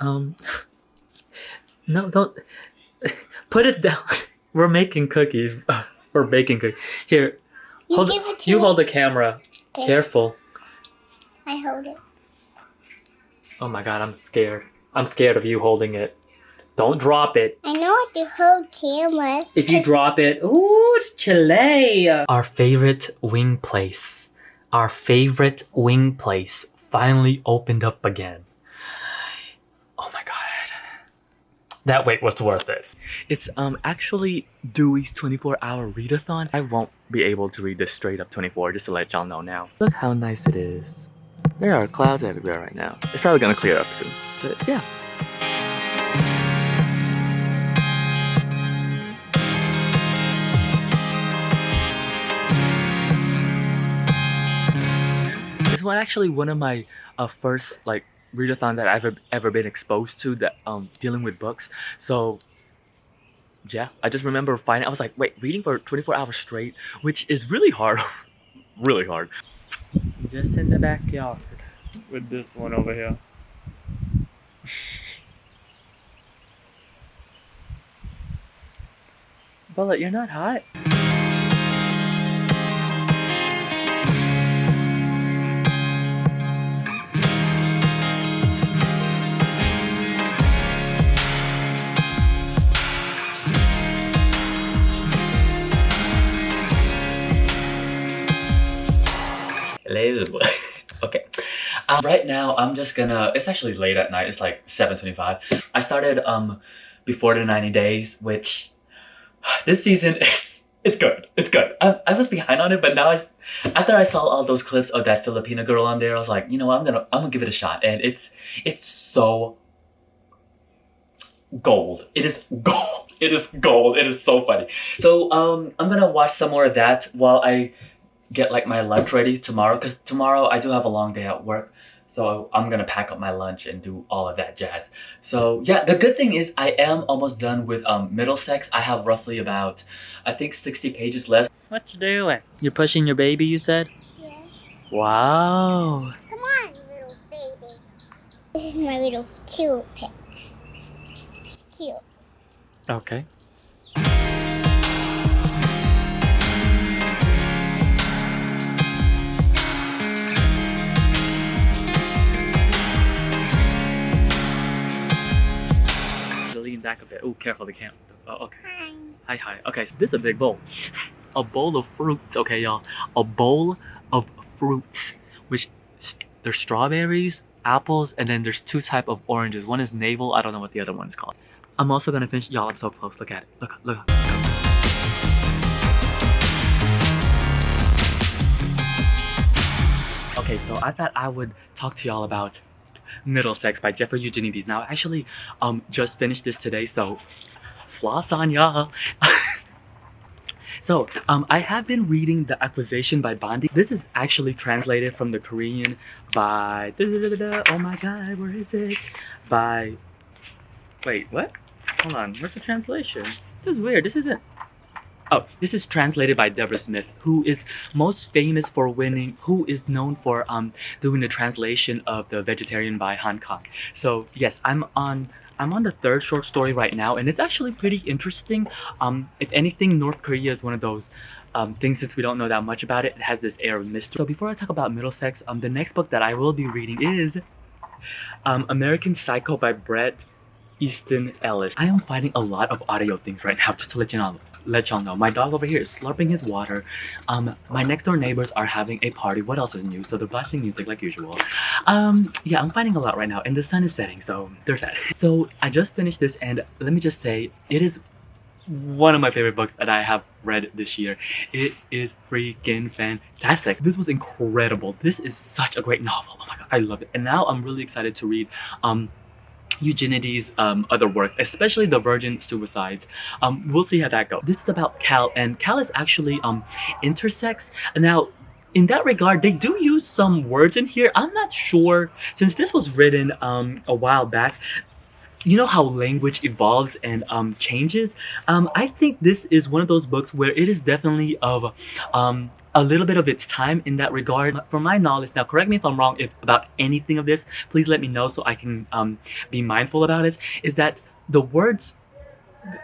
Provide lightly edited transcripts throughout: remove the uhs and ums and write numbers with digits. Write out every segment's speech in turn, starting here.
Um, no, don't put it down. We're making cookies. We're baking cookies. Here, You give it to you me. hold the camera. Okay. Careful. I hold it. Oh my god, I'm scared. I'm scared of you holding it. Don't drop it. I know how to hold cameras. If you drop it, ooh, Chile. Our favorite wing place. Our favorite wing place finally opened up again. Oh my god. That wait was worth it. It's actually Dewey's 24-hour readathon. I won't be able to read this straight up 24, just to let y'all know now. Look how nice it is. There are clouds everywhere right now. It's probably gonna clear up soon, but yeah. This was actually one of my first like readathon that I've ever been exposed to, that dealing with books. So yeah, I just remember finding, I was like, wait, reading for 24 hours straight, which is really hard. Really hard. Just in the backyard with this one over here. Bullet, you're not hot. Okay. Right now I'm just gonna, it's actually late at night, it's like 7:25. I started before the 90 days, which this season is, it's good. It's good. I was behind on it, but now after I saw all those clips of that Filipina girl on there, I was like, you know what, I'm gonna give it a shot. And it's so gold. It is gold. It is gold. It is so funny. So I'm gonna watch some more of that while I get like my lunch ready tomorrow, because tomorrow I do have a long day at work, so I'm gonna pack up my lunch and do all of that jazz. So yeah, the good thing is I am almost done with Middlesex. I have roughly about, I think, 60 pages left. What you doing? You're pushing your baby, you said? Yes. Wow. Come on, little baby. This is my little cute pet. It's cute. Okay. Lean back a bit. Oh, careful, the camera. Oh, okay. Hi. Hi. Okay, so this is a big bowl. A bowl of fruits, okay, y'all. A bowl of fruits, which there's strawberries, apples, and then there's two type of oranges. One is navel. I don't know what the other one is called. I'm also gonna finish. Y'all, I'm so close. Look at it. Look. Okay, so I thought I would talk to y'all about Middlesex by Jeffrey Eugenides. Now, I actually just finished this today, so floss on y'all. So I have been reading The Acquisition by Bondi. This is actually translated from the Korean by oh my god, where is it? By, wait, what? Hold on, where's the translation? This is weird. This isn't. Oh, this is translated by Deborah Smith, who is most famous for who is known for doing the translation of The Vegetarian by Hancock. So yes, I'm on the third short story right now, and it's actually pretty interesting. If anything, North Korea is one of those things, since we don't know that much about it, it has this air of mystery. So before I talk about Middlesex, the next book that I will be reading is American Psycho by Bret Easton Ellis. I am finding a lot of audio things right now, just to let y'all know. My dog over here is slurping his water. My next door neighbors are having a party. What else is new? So they're blasting music like usual. Yeah, I'm finding a lot right now, and the sun is setting, so there's that. So I just finished this, and let me just say, it is one of my favorite books that I have read this year. It is freaking fantastic. This was incredible. This is such a great novel. Oh my god, I love it. And now I'm really excited to read Eugenides' other works, especially The Virgin Suicides. We'll see how that goes. This is about Cal, and Cal is actually intersex. Now, in that regard, they do use some words in here. I'm not sure, since this was written a while back. You know how language evolves and changes? I think this is one of those books where it is definitely of a little bit of its time in that regard. From my knowledge, now correct me if I'm wrong if about anything of this, please let me know so I can be mindful about it, is that the words,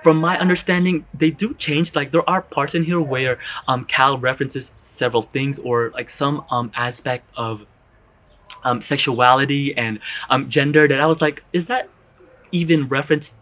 from my understanding, they do change. Like there are parts in here where Cal references several things or like some aspect of sexuality and gender that I was like, is that even referenced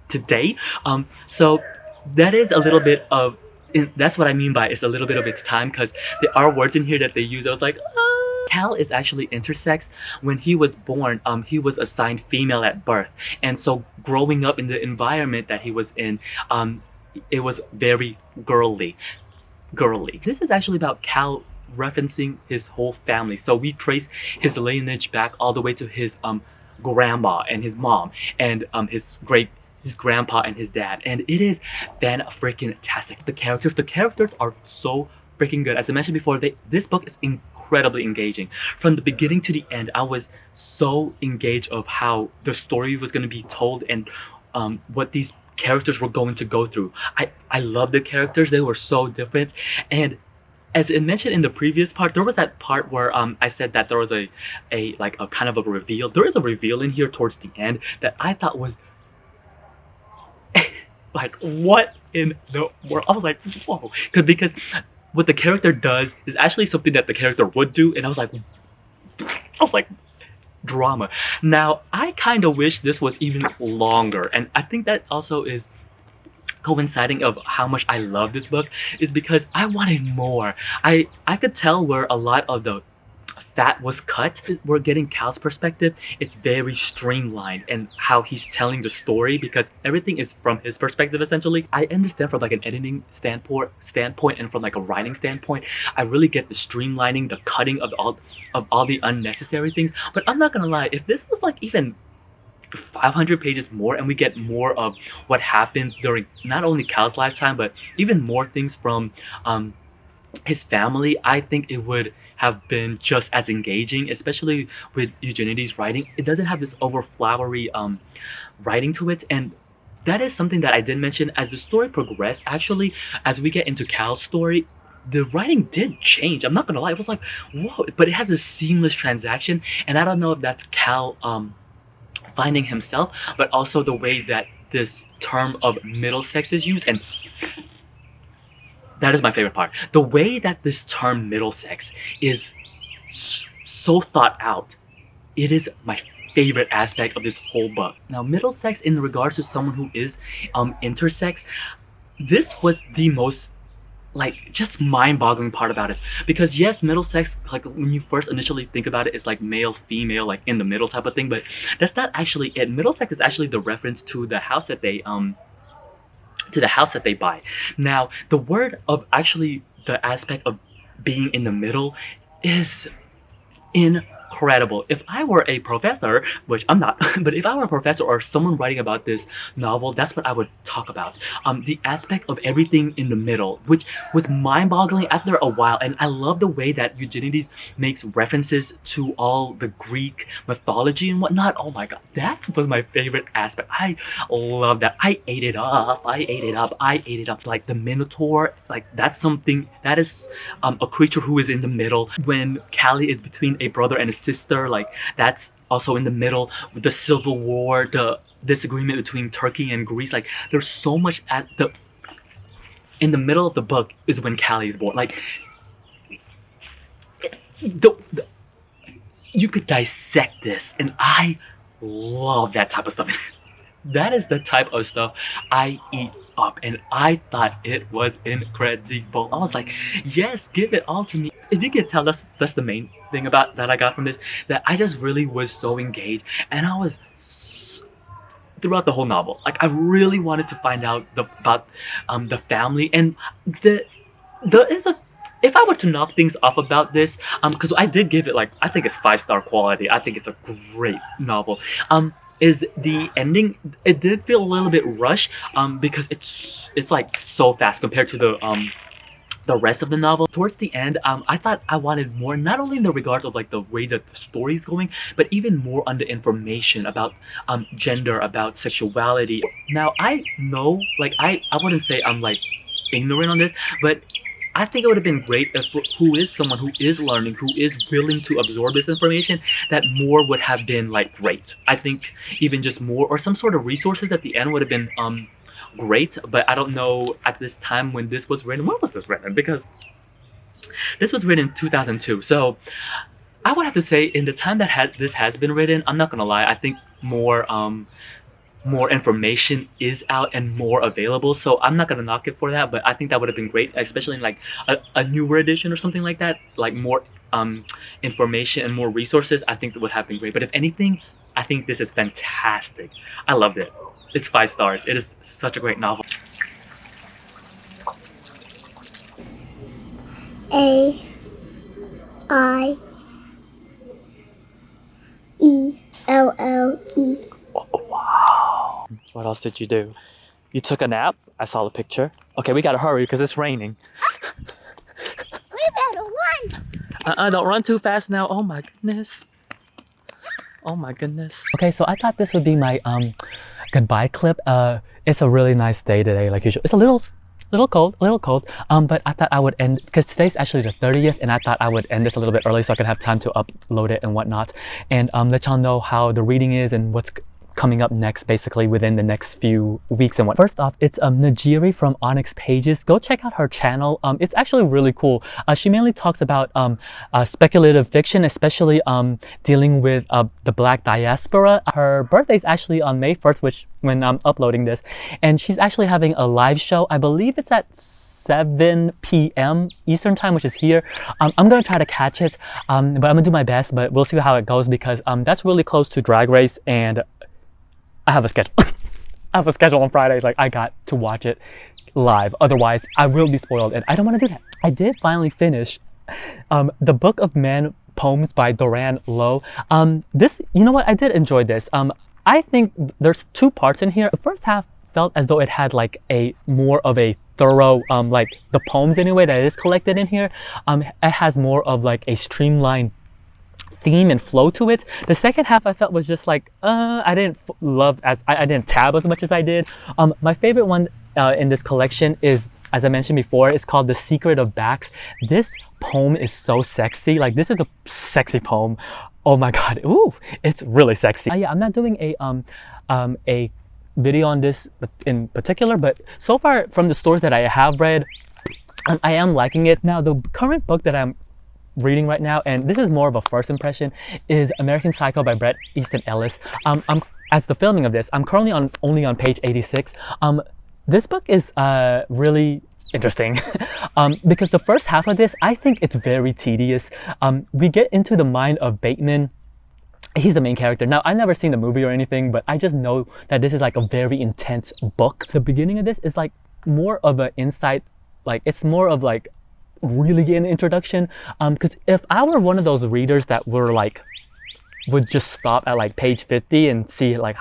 today? So that is a little bit of that's what I mean by it's a little bit of its time, because there are words in here that they use. I was like, Cal is actually intersex. When he was born, he was assigned female at birth, and so growing up in the environment that he was in, it was very girly. This is actually about Cal referencing his whole family. So we trace his lineage back all the way to his grandma and his mom and his grandpa and his dad, and it is fan freaking tastic. The characters are so freaking good. As I mentioned before, this book is incredibly engaging. From the beginning to the end, I was so engaged of how the story was going to be told and what these characters were going to go through. I love the characters. They were so different. And as I mentioned in the previous part, there was that part where I said that there was a kind of a reveal. There is a reveal in here towards the end that I thought was like, what in the world? I was like, whoa. Because what the character does is actually something that the character would do, and I was like, drama. Now, I kind of wish this was even longer, and I think that also is coinciding of how much I love this book, is because I wanted more. I could tell where a lot of the fat was cut. We're getting Cal's perspective. It's very streamlined and how he's telling the story, because everything is from his perspective essentially. I understand from like an editing standpoint and from like a writing standpoint, I really get the streamlining, the cutting of all the unnecessary things. But I'm not gonna lie, if this was like even 500 pages more and we get more of what happens during not only Cal's lifetime but even more things from his family, I think it would have been just as engaging, especially with Eugenides' writing. It doesn't have this over flowery writing to it, and that is something that I did mention. As the story progressed, actually, as we get into Cal's story, the writing did change. I'm not gonna lie, it was like, whoa, but it has a seamless transaction, and I don't know if that's Cal finding himself, but also the way that this term of Middlesex is used, and that is my favorite part. The way that this term Middlesex is so thought out. It is my favorite aspect of this whole book. Now, Middlesex, in regards to someone who is intersex, this was the most like just mind-boggling part about it, because yes, Middlesex, like when you first initially think about it, it's like male female, like in the middle type of thing, but that's not actually it. Middlesex is actually the reference to the house that they buy. Now, the word of actually the aspect of being in the middle is incredible. If I were a professor, which I'm not, but if I were a professor or someone writing about this novel, that's what I would talk about. The aspect of everything in the middle, which was mind-boggling after a while. And I love the way that Eugenides makes references to all the Greek mythology and whatnot. Oh my god, that was my favorite aspect. I love that. I ate it up. Like the Minotaur, like that's something that is a creature who is in the middle. When Callie is between a brother and a sister, like that's also in the middle. With the Civil War, the disagreement between Turkey and Greece, like there's so much in the middle of the book is when Callie is born. Like you could dissect this, and I love that type of stuff. That is the type of stuff I eat up, and I thought it was incredible. I was like, yes, give it all to me. If you can tell, that's the main thing about that I got from this, that I just really was so engaged, and I was throughout the whole novel, like I really wanted to find out about the family, and if I were to knock things off about this, because I did give it like, I think it's 5-star quality. I think it's a great novel. Is the ending? It did feel a little bit rushed, because it's like so fast compared to the rest of the novel. Towards the end, I thought I wanted more, not only in the regards of like the way that the story is going, but even more on the information about gender, about sexuality. Now I know, like I wouldn't say I'm like ignorant on this, but I think it would have been great if who is someone who is learning, who is willing to absorb this information, that more would have been like great. I think even just more or some sort of resources at the end would have been great. But I don't know at this time when this was written. When was this written? Because this was written in 2002. So I would have to say in the time that this has been written, I'm not gonna lie, I think more information is out and more available, so I'm not gonna knock it for that, but I think that would have been great, especially in like a newer edition or something like that, like more information and more resources. I think that would have been great. But if anything, I think this is fantastic. I loved it. It's 5 stars. It is such a great novel. AIELLE. Wow. What else did you do? You took a nap? I saw the picture. Okay, we gotta hurry because it's raining. We better run. Don't run too fast now. Oh my goodness. Oh my goodness. Okay, so I thought this would be my goodbye clip. It's a really nice day today, like usual. It's a little cold, but I thought I would end, because today's actually the 30th, and I thought I would end this a little bit early so I could have time to upload it and whatnot, and let y'all know how the reading is and what's coming up next, basically within the next few weeks and what. First off, it's Najiri from Onyx Pages. Go check out her channel. It's actually really cool. She mainly talks about speculative fiction, especially dealing with the Black diaspora. Her birthday is actually on May 1st, which when I'm uploading this, and she's actually having a live show. I believe it's at 7 p.m. Eastern time, which is here. I'm gonna try to catch it, but I'm gonna do my best, but we'll see how it goes, because that's really close to Drag Race, and I have a schedule. I have a schedule on Fridays. Like, I got to watch it live. Otherwise, I will be spoiled, and I don't want to do that. I did finally finish The Book of Men Poems by Doran Lowe. This, you know what? I did enjoy this. I think there's 2 parts in here. The first half felt as though it had like a more of a thorough, like the poems anyway that is collected in here. It has more of like a streamlined theme and flow to it. The second half I felt was just like I didn't love as I didn't tab as much as I did. My favorite one in this collection is, as I mentioned before, it's called The Secret of Backs. This poem is so sexy. Like, this is a sexy poem. Oh my god. Ooh, it's really sexy. Yeah, I'm not doing a video on this in particular, but so far from the stories that I have read, I am liking it. Now, the current book that I'm reading right now, and this is more of a first impression, is American Psycho by Bret Easton Ellis. As the filming of this, I'm currently only on page 86. This book is really interesting because the first half of this, I think it's very tedious. We get into the mind of Bateman. He's the main character. Now, I've never seen the movie or anything, but I just know that this is like a very intense book. The beginning of this is like more of an insight, like it's more of like really get an introduction, because if I were one of those readers that were like would just stop at like page 50 and see like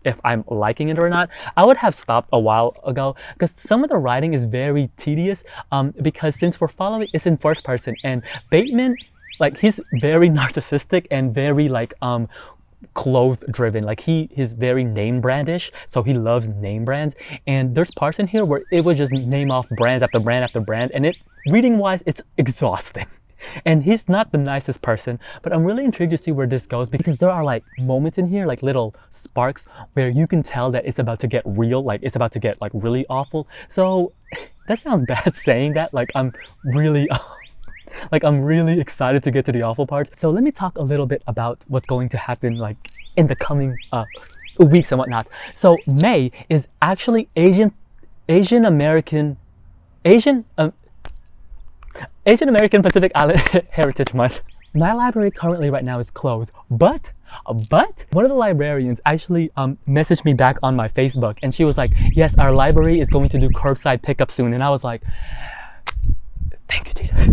if I'm liking it or not, I would have stopped a while ago, because some of the writing is very tedious, because since we're following, it's in first person, and Bateman, like, he's very narcissistic and very like clothes driven. Like, he's very name brandish, so he loves name brands, and there's parts in here where it would just name off brands after brand after brand, and it, reading wise, it's exhausting. And he's not the nicest person, but I'm really intrigued to see where this goes, because there are like moments in here, like little sparks, where you can tell that it's about to get real, like it's about to get like really awful. So that sounds bad saying that, like I'm really I'm really excited to get to the awful parts. So let me talk a little bit about what's going to happen like in the coming weeks and whatnot. So May is actually Asian American Pacific Island Heritage Month. My library currently right now is closed, but one of the librarians actually messaged me back on my Facebook, and she was like, yes, our library is going to do curbside pickup soon. And I was like, thank you, Jesus.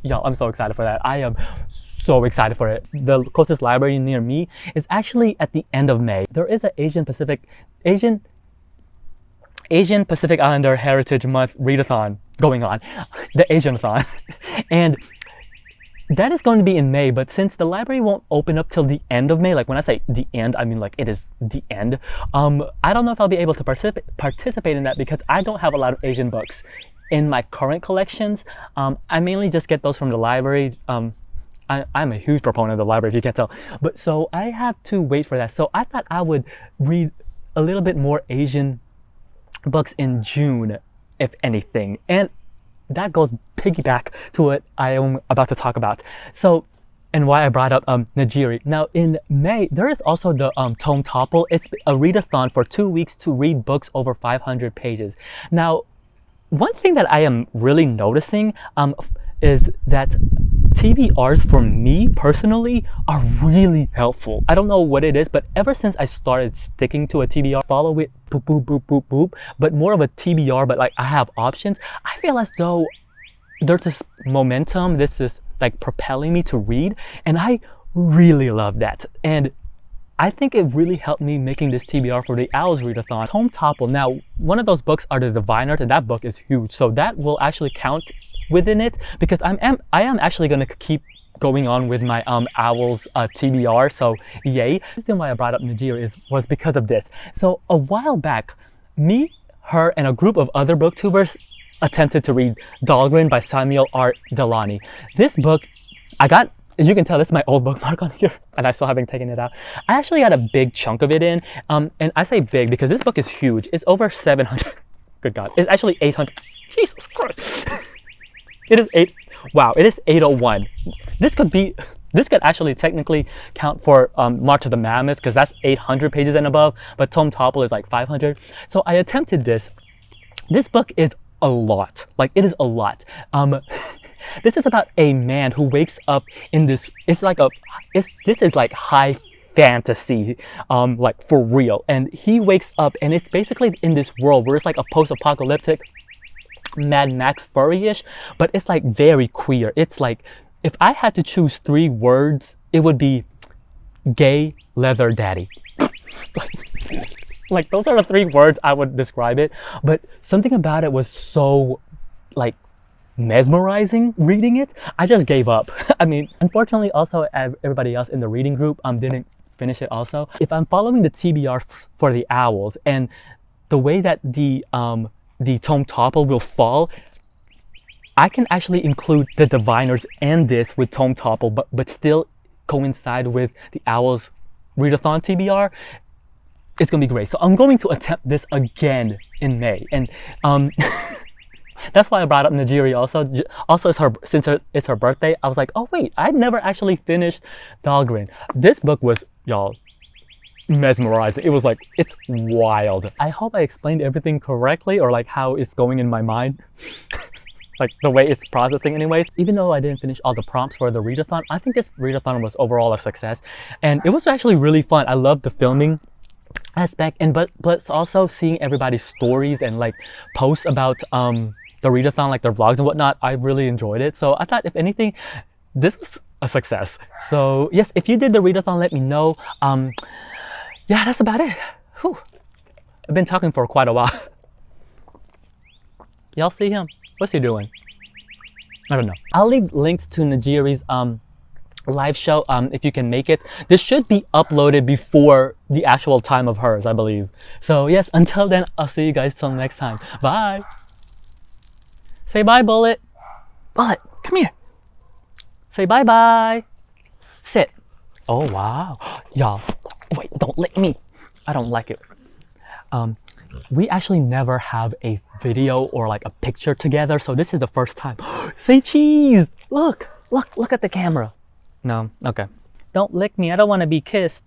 Y'all, I'm so excited for that. I am so excited for it. The closest library near me is actually at the end of May. There is an Asian Pacific Islander Heritage Month readathon going on, the Asianathon, and that is going to be in May. But since the library won't open up till the end of May, like when I say the end, I mean like it is the end, I don't know if I'll be able to participate in that, because I don't have a lot of Asian books in my current collections. I mainly just get those from the library. I'm a huge proponent of the library, if you can't tell. But so I have to wait for that. So I thought I would read a little bit more Asian books in June, if anything. And that goes piggyback to what I am about to talk about. So, and why I brought up Nigiri. Now in May, there is also the Tome Topple. It's a read-a-thon for 2 weeks to read books over 500 pages. Now, one thing that I am really noticing is that TBRs for me personally are really helpful. I don't know what it is, but ever since I started sticking to a TBR, follow it, boop, boop, boop, boop, boop, but more of a TBR, but like I have options, I feel as though there's this momentum, this is like propelling me to read, and I really love that. And I think it really helped me making this TBR for the Owls Readathon. Tome Topple. Now, one of those books are the Diviners, and that book is huge. So that will actually count within it because I am actually going to keep going on with my Owls TBR. So yay. The reason why I brought up Nigiri was because of this. So a while back, me, her, and a group of other booktubers attempted to read Dahlgren by Samuel R. Delany. This book, I got, as you can tell, this is my old bookmark on here, and I still haven't taken it out. I actually got a big chunk of it in, and I say big because this book is huge. It's over 700. Good God, it's actually 800. Jesus Christ. It is 801. This could actually technically count for March of the Mammoth because that's 800 pages and above, but Tome Topple is like 500. So I attempted this. This book is a lot. Like, it is a lot. This is about a man who wakes up in this, this is like high fantasy, like for real. And he wakes up and it's basically in this world where it's like a post-apocalyptic Mad Max furry-ish, but it's like very queer. It's like, if I had to choose 3 words, it would be gay leather daddy. Like, those are the 3 words I would describe it. But something about it was so like mesmerizing reading it, I just gave up. I mean, unfortunately, also everybody else in the reading group didn't finish it also. If I'm following the TBR for the Owls and the way that the Tome Topple will fall, I can actually include the Diviners and this with Tome Topple, but still coincide with the Owls Readathon TBR. It's gonna be great. So I'm going to attempt this again in May, and that's why I brought up Nigiri also. Also, since it's her birthday, I was like, oh wait, I'd never actually finished Dahlgren. This book was, y'all, mesmerizing. It was like, it's wild. I hope I explained everything correctly, or like how it's going in my mind. Like the way it's processing anyways. Even though I didn't finish all the prompts for the readathon, I think this readathon was overall a success. And it was actually really fun. I loved the filming aspect, and but also seeing everybody's stories and like posts about the readathon, like their vlogs and whatnot. I really enjoyed it. So I thought, if anything, this was a success. So yes, if you did the readathon, let me know. Yeah, that's about it. Whew. I've been talking for quite a while. Y'all see him? What's he doing? I don't know. I'll leave links to Nigiri's live show if you can make it. This should be uploaded before the actual time of hers, I believe. So yes, until then, I'll see you guys till next time. Bye. Say bye, Bullet. Bullet, come here. Say bye-bye. Sit. Oh, wow. Y'all, wait, don't lick me. I don't like it. We actually never have a video or like a picture together, so this is the first time. Say cheese. Look at the camera. No, okay. Don't lick me. I don't want to be kissed.